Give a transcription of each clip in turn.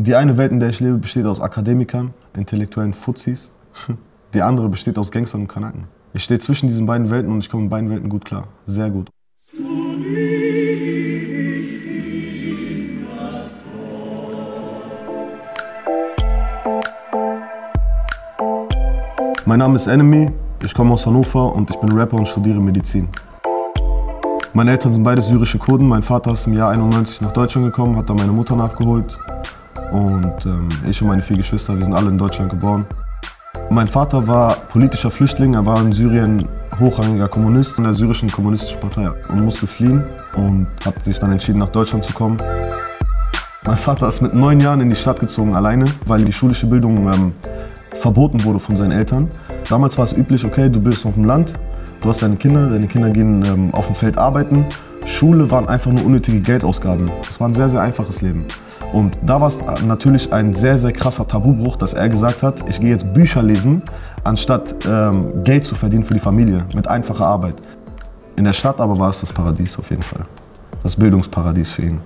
Die eine Welt, in der ich lebe, besteht aus Akademikern, intellektuellen Fuzis. Die andere besteht aus Gangstern und Kanaken. Ich stehe zwischen diesen beiden Welten und ich komme in beiden Welten gut klar. Sehr gut. Mein Name ist Enemy, ich komme aus Hannover und ich bin Rapper und studiere Medizin. Meine Eltern sind beide syrische Kurden. Mein Vater ist im Jahr 91 nach Deutschland gekommen, hat da meine Mutter nachgeholt. Und ich und meine 4 Geschwister, wir sind alle in Deutschland geboren. Mein Vater war politischer Flüchtling, er war in Syrien hochrangiger Kommunist in der syrischen kommunistischen Partei und musste fliehen und hat sich dann entschieden, nach Deutschland zu kommen. Mein Vater ist mit 9 Jahren in die Stadt gezogen, alleine, weil die schulische Bildung verboten wurde von seinen Eltern. Damals war es üblich, okay, du bist auf dem Land, du hast deine Kinder gehen auf dem Feld arbeiten. Schule waren einfach nur unnötige Geldausgaben. Es war ein sehr, sehr einfaches Leben. Und da war es natürlich ein sehr, sehr krasser Tabubruch, dass er gesagt hat, ich gehe jetzt Bücher lesen, anstatt Geld zu verdienen für die Familie, mit einfacher Arbeit. In der Stadt aber war es das Paradies auf jeden Fall. Das Bildungsparadies für ihn.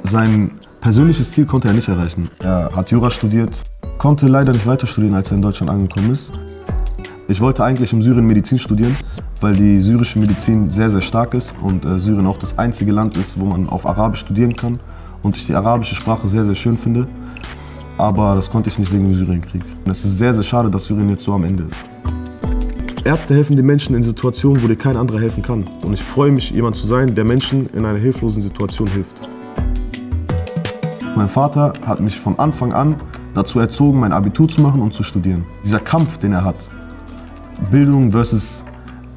Sein persönliches Ziel konnte er nicht erreichen. Er hat Jura studiert, konnte leider nicht weiter studieren, als er in Deutschland angekommen ist. Ich wollte eigentlich in Syrien Medizin studieren, weil die syrische Medizin sehr, sehr stark ist und Syrien auch das einzige Land ist, wo man auf Arabisch studieren kann und ich die arabische Sprache sehr, sehr schön finde. Aber das konnte ich nicht wegen dem Syrienkrieg. Und es ist sehr, sehr schade, dass Syrien jetzt so am Ende ist. Ärzte helfen den Menschen in Situationen, wo dir kein anderer helfen kann. Und ich freue mich, jemand zu sein, der Menschen in einer hilflosen Situation hilft. Mein Vater hat mich von Anfang an dazu erzogen, mein Abitur zu machen und zu studieren. Dieser Kampf, den er hat, Bildung versus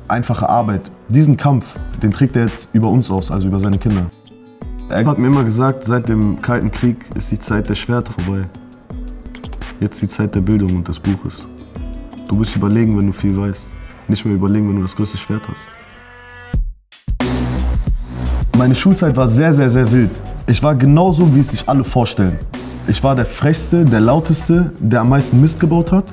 einfache Arbeit, diesen Kampf, den trägt er jetzt über uns aus, also über seine Kinder. Er hat mir immer gesagt, seit dem Kalten Krieg ist die Zeit der Schwerter vorbei. Jetzt die Zeit der Bildung und des Buches. Du bist überlegen, wenn du viel weißt, nicht mehr überlegen, wenn du das größte Schwert hast. Meine Schulzeit war sehr, sehr, sehr wild. Ich war genauso, wie es sich alle vorstellen. Ich war der Frechste, der Lauteste, der am meisten Mist gebaut hat.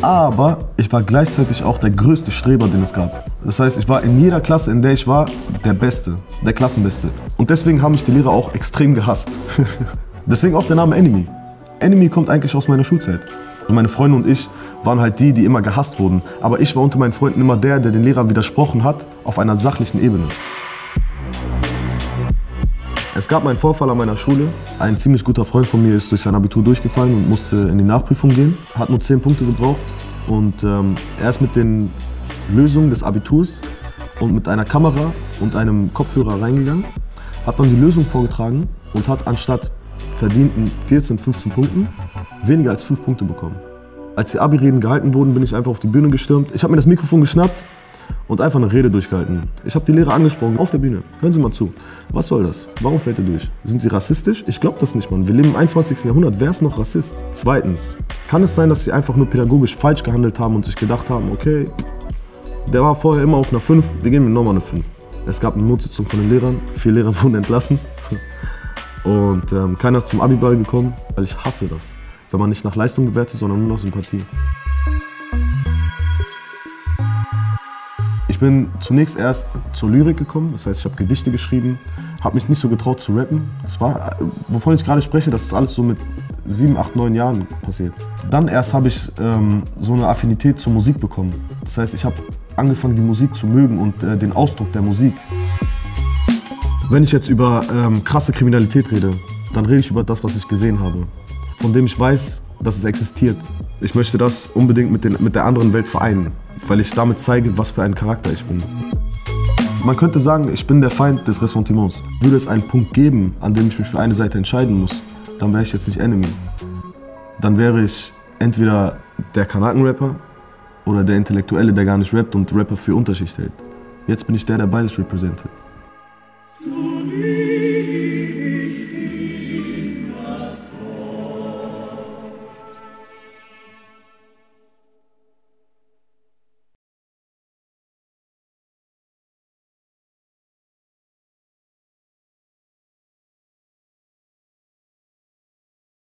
Aber ich war gleichzeitig auch der größte Streber, den es gab. Das heißt, ich war in jeder Klasse, in der ich war, der Beste, der Klassenbeste. Und deswegen haben mich die Lehrer auch extrem gehasst. Deswegen auch der Name Enemy. Enemy kommt eigentlich aus meiner Schulzeit. Und meine Freunde und ich waren halt die, die immer gehasst wurden. Aber ich war unter meinen Freunden immer der den Lehrern widersprochen hat, auf einer sachlichen Ebene. Es gab einen Vorfall an meiner Schule. Ein ziemlich guter Freund von mir ist durch sein Abitur durchgefallen und musste in die Nachprüfung gehen. Hat nur 10 Punkte gebraucht und er ist mit den Lösungen des Abiturs und mit einer Kamera und einem Kopfhörer reingegangen, hat dann die Lösung vorgetragen und hat anstatt verdienten 14, 15 Punkten weniger als 5 Punkte bekommen. Als die Abi-Reden gehalten wurden, bin ich einfach auf die Bühne gestürmt. Ich habe mir das Mikrofon geschnappt und einfach eine Rede durchgehalten. Ich habe die Lehrer angesprochen, auf der Bühne. Hören Sie mal zu. Was soll das? Warum fällt ihr durch? Sind Sie rassistisch? Ich glaube das nicht, Mann. Wir leben im 21. Jahrhundert. Wer ist noch Rassist? Zweitens, kann es sein, dass Sie einfach nur pädagogisch falsch gehandelt haben und sich gedacht haben, okay, der war vorher immer auf einer 5, wir geben ihm nochmal eine 5. Es gab eine Notsitzung von den Lehrern. 4 Lehrer wurden entlassen. Und keiner ist zum Abiball gekommen, weil ich hasse das. Wenn man nicht nach Leistung bewertet, sondern nur nach Sympathie. Ich bin zunächst erst zur Lyrik gekommen, das heißt, ich habe Gedichte geschrieben, habe mich nicht so getraut zu rappen. Das war, wovon ich gerade spreche, das ist alles so mit 7, 8, 9 Jahren passiert. Dann erst habe ich so eine Affinität zur Musik bekommen. Das heißt, ich habe angefangen, die Musik zu mögen und den Ausdruck der Musik. Wenn ich jetzt über krasse Kriminalität rede, dann rede ich über das, was ich gesehen habe, von dem ich weiß, dass es existiert. Ich möchte das unbedingt mit der anderen Welt vereinen, weil ich damit zeige, was für ein Charakter ich bin. Man könnte sagen, ich bin der Feind des Ressentiments. Würde es einen Punkt geben, an dem ich mich für eine Seite entscheiden muss, dann wäre ich jetzt nicht Enemy. Dann wäre ich entweder der Kanaken-Rapper oder der Intellektuelle, der gar nicht rappt und Rapper für Unterschicht hält. Jetzt bin ich der beides represented.